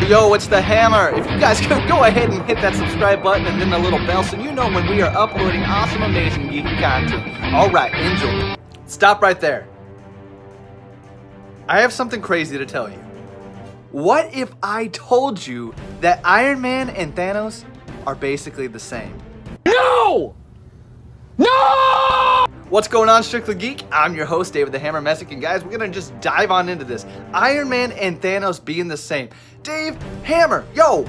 Yo, it's the Hammer. If you guys could go ahead and hit that subscribe button and then the little bell so you know when we are uploading awesome, amazing, geeky content. Alright, enjoy. Stop right there. I have something crazy to tell you. What if I told you that Iron Man and Thanos are basically the same? No! No! What's going on, Strictly Geek? I'm your host, David the Hammer Messick, and guys, we're gonna just dive on into this. Iron Man and Thanos being the same. Dave, Hammer, yo,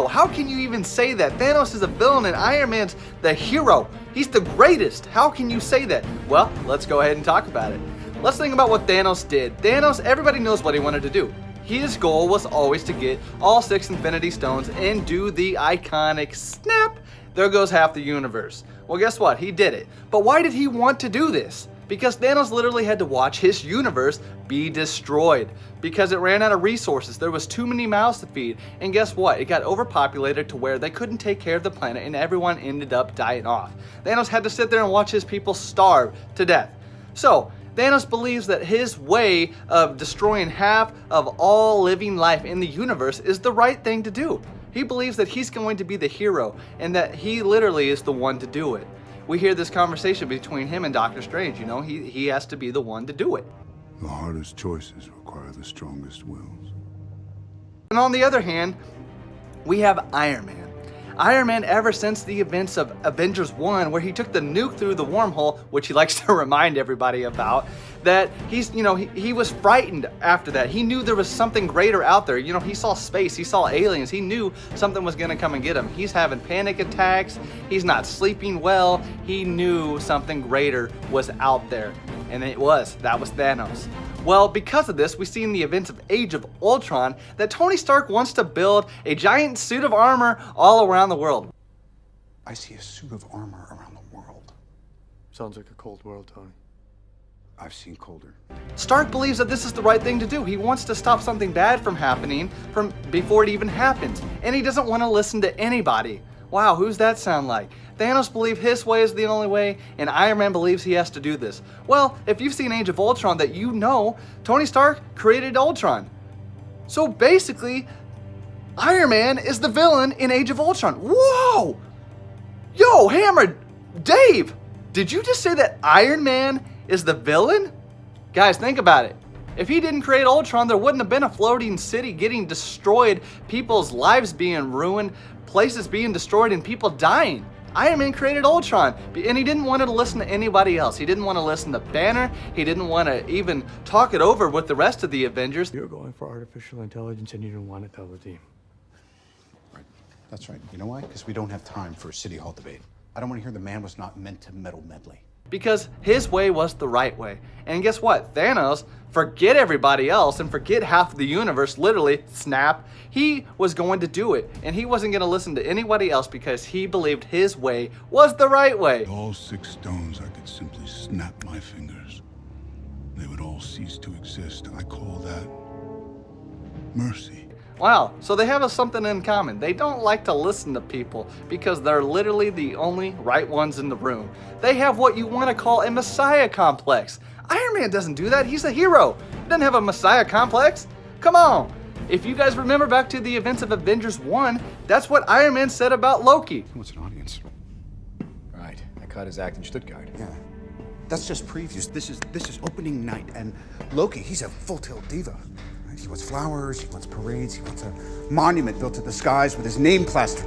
how can you even say that? Thanos is a villain and Iron Man's the hero. He's the greatest. How can you say that? Well, let's go ahead and talk about it. Let's think about what Thanos did. Thanos, everybody knows what he wanted to do. His goal was always to get all 6 Infinity Stones and do the iconic snap. There goes half the universe. Well, guess what? He did it. But why did he want to do this? Because Thanos literally had to watch his universe be destroyed because it ran out of resources. There was too many mouths to feed. And guess what? It got overpopulated to where they couldn't take care of the planet and everyone ended up dying off. Thanos had to sit there and watch his people starve to death. So, Thanos believes that his way of destroying half of all living life in the universe is the right thing to do. He believes that he's going to be the hero and that he literally is the one to do it. We hear this conversation between him and Doctor Strange, you know, he has to be the one to do it. The hardest choices require the strongest wills. And on the other hand, we have Iron Man. Iron Man, ever since the events of Avengers 1, where he took the nuke through the wormhole, which he likes to remind everybody about, that he was frightened after that. He knew there was something greater out there. You know, he saw space, he saw aliens, he knew something was gonna come and get him. He's having panic attacks, he's not sleeping well, he knew something greater was out there. And that was Thanos. Well, because of this, we see in the events of Age of Ultron that Tony Stark wants to build a giant suit of armor all around the world. I see a suit of armor around the world. Sounds like a cold world, Tony. I've seen colder. Stark believes that this is the right thing to do. He wants to stop something bad from happening from before it even happens. And he doesn't want to listen to anybody. Wow, who's that sound like? Thanos believes his way is the only way, and Iron Man believes he has to do this. Well, if you've seen Age of Ultron, that you know, Tony Stark created Ultron. So basically, Iron Man is the villain in Age of Ultron. Whoa! Yo, Hammer, Dave, did you just say that Iron Man is the villain? Guys, think about it. If he didn't create Ultron, there wouldn't have been a floating city getting destroyed, people's lives being ruined, places being destroyed, and people dying. Iron Man created Ultron, and he didn't want to listen to anybody else. He didn't want to listen to Banner. He didn't want to even talk it over with the rest of the Avengers. You're going for artificial intelligence and you didn't want to tell the team. Right. That's right. You know why? Because we don't have time for a city hall debate. I don't want to hear the man was not meant to meddle medley. Because his way was the right way. And guess what? Thanos, forget everybody else and forget half of the universe, literally, snap. He was going to do it. And he wasn't going to listen to anybody else because he believed his way was the right way. All 6 stones, I could simply snap my fingers. They would all cease to exist. I call that mercy. Wow, so they have something in common. They don't like to listen to people because they're literally the only right ones in the room. They have what you want to call a messiah complex. Iron Man doesn't do that. He's a hero. He doesn't have a messiah complex. Come on. If you guys remember back to the events of Avengers 1, that's what Iron Man said about Loki. He wants an audience. Right. I caught his act in Stuttgart. Yeah. That's just previews. This is opening night, and Loki, he's a full-tilt diva. Right? He wants flowers, he wants parades, he wants a monument built to the skies with his name plastered.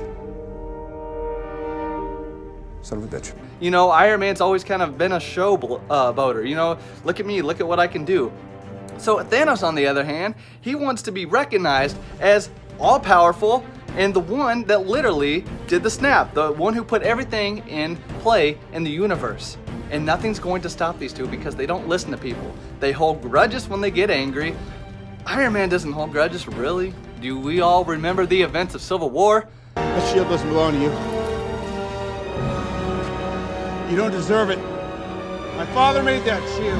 Son of a bitch. You know, Iron Man's always kind of been a showboater. You know, look at me, look at what I can do. So Thanos, on the other hand, he wants to be recognized as all-powerful and the one that literally did the snap, the one who put everything in play in the universe. And nothing's going to stop these two because they don't listen to people. They hold grudges when they get angry. Iron Man doesn't hold grudges, really. Do we all remember the events of Civil War? That shield doesn't belong to you. You don't deserve it. My father made that shield.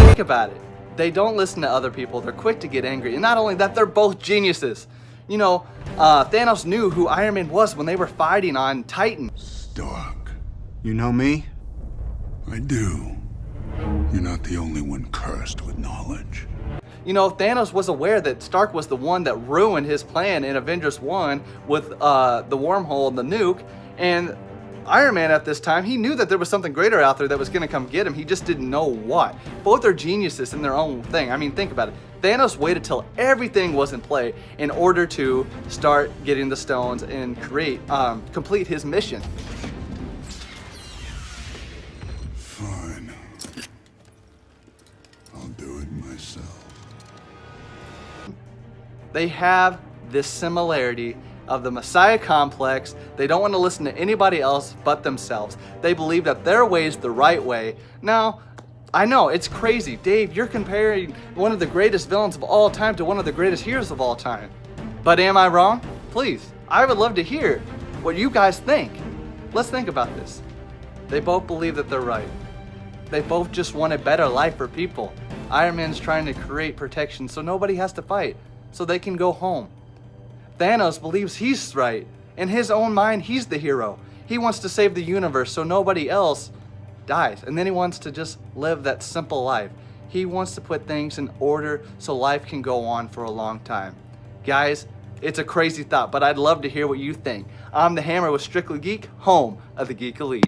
Think about it. They don't listen to other people. They're quick to get angry. And not only that, they're both geniuses. You know, Thanos knew who Iron Man was when they were fighting on Titan. Stark. You know me? I do. You're not the only one cursed with knowledge. You know, Thanos was aware that Stark was the one that ruined his plan in Avengers 1 with the wormhole and the nuke, and Iron Man at this time, he knew that there was something greater out there that was going to come get him. He just didn't know what. Both are geniuses in their own thing. I mean, think about it. Thanos waited till everything was in play in order to start getting the stones and complete his mission. Fine. I'll do it myself. They have this similarity of the Messiah complex. They don't want to listen to anybody else but themselves. They believe that their way is the right way. Now, I know, it's crazy. Dave, you're comparing one of the greatest villains of all time to one of the greatest heroes of all time. But am I wrong? Please, I would love to hear what you guys think. Let's think about this. They both believe that they're right. They both just want a better life for people. Iron Man's trying to create protection so nobody has to fight, so they can go home. Thanos believes he's right. In his own mind, he's the hero. He wants to save the universe so nobody else dies. And then he wants to just live that simple life. He wants to put things in order so life can go on for a long time. Guys, it's a crazy thought, but I'd love to hear what you think. I'm the Hammer with Strictly Geek, home of the Geek Elite.